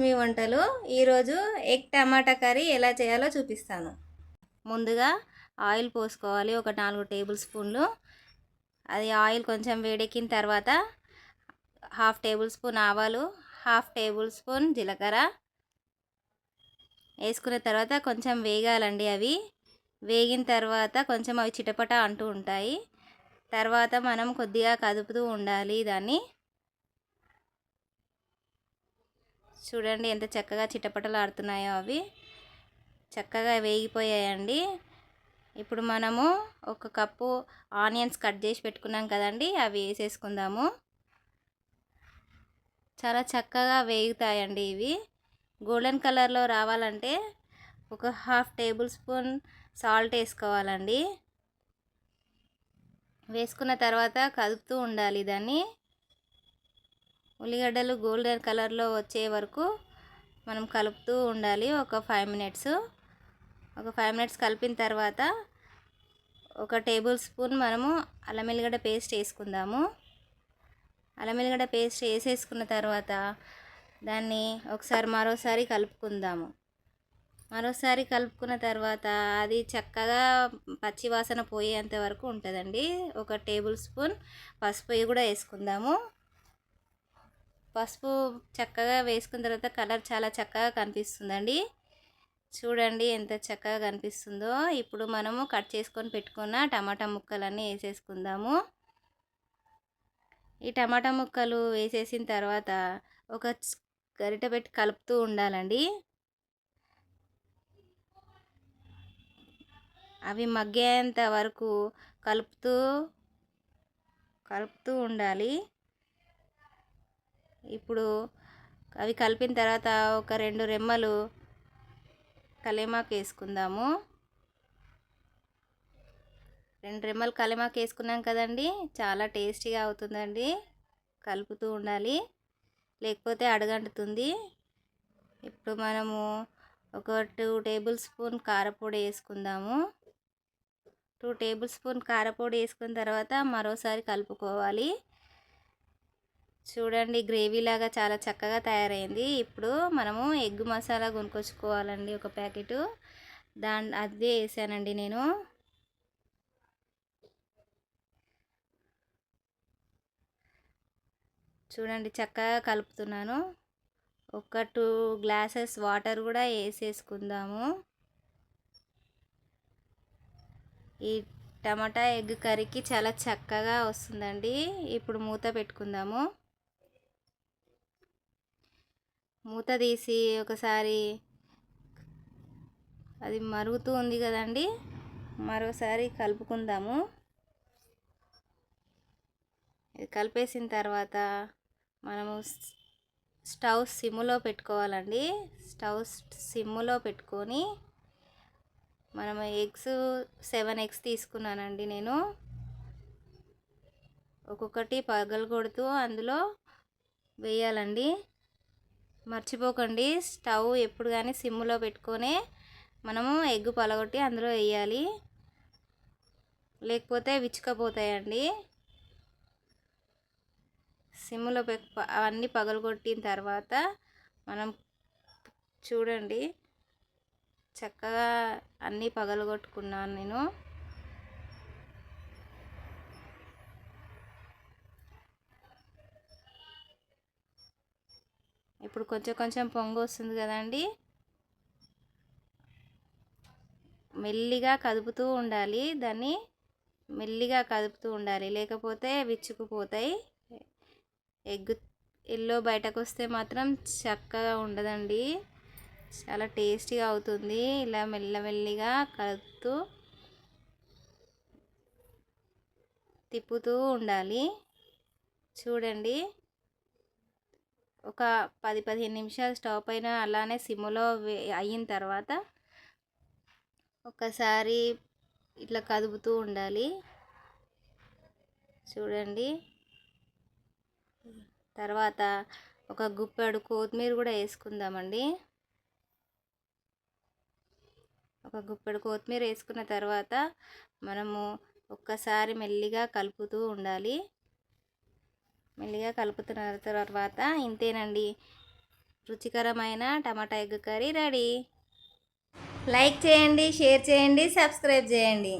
లక్ష్మి వంటలు. ఈరోజు ఎగ్ టమాటా కర్రీ ఎలా చేయాలో చూపిస్తాను. ముందుగా ఆయిల్ పోసుకోవాలి, ఒక 4 టేబుల్ స్పూన్లు. అది ఆయిల్ కొంచెం వేడెక్కిన తర్వాత 1/2 టేబుల్ స్పూన్ ఆవాలు, 1/2 టేబుల్ స్పూన్ జీలకర్ర వేసుకున్న తర్వాత కొంచెం వేగాలండి. అవి వేగిన తర్వాత కొంచెం అవి చిటపట అంటూ ఉంటాయి. తర్వాత మనం కొద్దిగా కదుపుతూ ఉండాలి దాన్ని. చూడండి ఎంత చక్కగా చిటపటలు ఆడుతున్నాయో, అవి చక్కగా వేగిపోయాయండి. ఇప్పుడు మనము 1 కప్పు ఆనియన్స్ కట్ చేసి పెట్టుకున్నాం కదండి, అవి వేసేసుకుందాము. చాలా చక్కగా వేగుతాయండి ఇవి. గోల్డెన్ కలర్లో రావాలంటే ఒక 1/2 టేబుల్ స్పూన్ సాల్ట్ వేసుకోవాలండి. వేసుకున్న తర్వాత కలుపుతూ ఉండాలి దాన్ని. ఉల్లిగడ్డలు గోల్డెన్ కలర్లో వచ్చే వరకు మనం కలుపుతూ ఉండాలి. ఒక 5 మినిట్స్ కలిపిన తర్వాత 1 టేబుల్ స్పూన్ మనము అల్లం వెల్లిగడ్డ పేస్ట్ వేసుకుందాము. అల్లం వెల్లిగడ్డ పేస్ట్ వేసేసుకున్న తర్వాత దాన్ని మరోసారి కలుపుకుందాము. మరోసారి కలుపుకున్న తర్వాత అది చక్కగా పచ్చి వాసన పోయేంత వరకు ఉంటుందండి. 1 టేబుల్ స్పూన్ పసుపు కూడా వేసుకుందాము. పసుపు చక్కగా వేసుకున్న తర్వాత కలర్ చాలా చక్కగా కనిపిస్తుందండి. చూడండి ఎంత చక్కగా కనిపిస్తుందో. ఇప్పుడు మనము కట్ చేసుకొని పెట్టుకున్న టమాటా ముక్కలన్నీ వేసేసుకుందాము. ఈ టమాటా ముక్కలు వేసేసిన తర్వాత ఒక గరిటె పెట్టి కలుపుతూ ఉండాలండి. అవి మగ్గేంత వరకు కలుపుతూ ఉండాలి. ఇప్పుడు అవి కలిపిన తర్వాత ఒక 2 రెమ్మలు కలేమాకు వేసుకుందాము. 2 రెమ్మలు కలేమాకు వేసుకున్నాం కదండి, చాలా టేస్టీగా అవుతుందండి. కలుపుతూ ఉండాలి, లేకపోతే అడుగంటుతుంది. ఇప్పుడు మనము ఒక 2 టేబుల్ స్పూన్ కారపొడి వేసుకుందాము. 2 టేబుల్ స్పూన్ కారపొడి వేసుకున్న తర్వాత మరోసారి కలుపుకోవాలి. చూడండి గ్రేవీ లాగా చాలా చక్కగా తయారైంది. ఇప్పుడు మనము ఎగ్ మసాలా కొనుక్కొచ్చుకోవాలండి, ఒక ప్యాకెట్. అదే వేసానండి నేను. చూడండి చక్కగా కలుపుతున్నాను. ఒక 2 గ్లాసెస్ వాటర్ కూడా వేసేసుకుందాము. ఈ టమాటా ఎగ్ కర్రీకి చాలా చక్కగా వస్తుందండి. ఇప్పుడు మూత పెట్టుకుందాము. మూత తీసి ఒకసారి అది మరుగుతూ ఉంది కదండి, మరోసారి కలుపుకుందాము. ఇది కలిపేసిన తర్వాత మనము స్టవ్ సిమ్లో పెట్టుకోవాలండి. స్టవ్ సిమ్లో పెట్టుకొని మనం 7 ఎగ్స్ తీసుకున్నానండి నేను. ఒక్కొక్కటి పగలగొడుతూ అందులో వేయాలండి. మర్చిపోకండి, స్టవ్ ఎప్పుడు కానీ సిమ్లో పెట్టుకొని మనము ఎగ్ పగలగొట్టి అందులో వేయాలి, లేకపోతే విచ్చుకపోతాయండి. సిమ్లో అవన్నీ పగలగొట్టిన తర్వాత మనం చూడండి చక్కగా అన్నీ పగలగొట్టుకున్నాను నేను. ఇప్పుడు కొంచెం పొంగు వస్తుంది కదండి, మెల్లిగా కదుపుతూ ఉండాలి. దాన్ని మెల్లిగా కదుపుతూ ఉండాలి, లేకపోతే విచ్చుకుపోతాయి. ఎగ్ ఎల్లో బయటకు వస్తే మాత్రం చక్కగా ఉండదండి, చాలా టేస్టీగా అవుతుంది. ఇలా మెల్లమెల్లిగా కలుపుతూ తిప్పుతూ ఉండాలి. చూడండి ఒక 10-15 నిమిషాలు స్టవ్ పైన అలానే సిమ్లో అయిన తర్వాత ఒకసారి ఇట్లా కదుపుతూ ఉండాలి. చూడండి తర్వాత ఒక గుప్పెడు కొత్తిమీర కూడా వేసుకుందామండి. ఒక గుప్పెడు కొత్తిమీర వేసుకున్న తర్వాత మనము ఒక్కసారి మెల్లిగా కలుపుతూ ఉండాలి. మెల్లిగా కలుపుతున్న తర్వాత ఇంతేనండి, రుచికరమైన tomato egg curry ready. Like చేయండి, షేర్ చేయండి, సబ్స్క్రైబ్ చేయండి.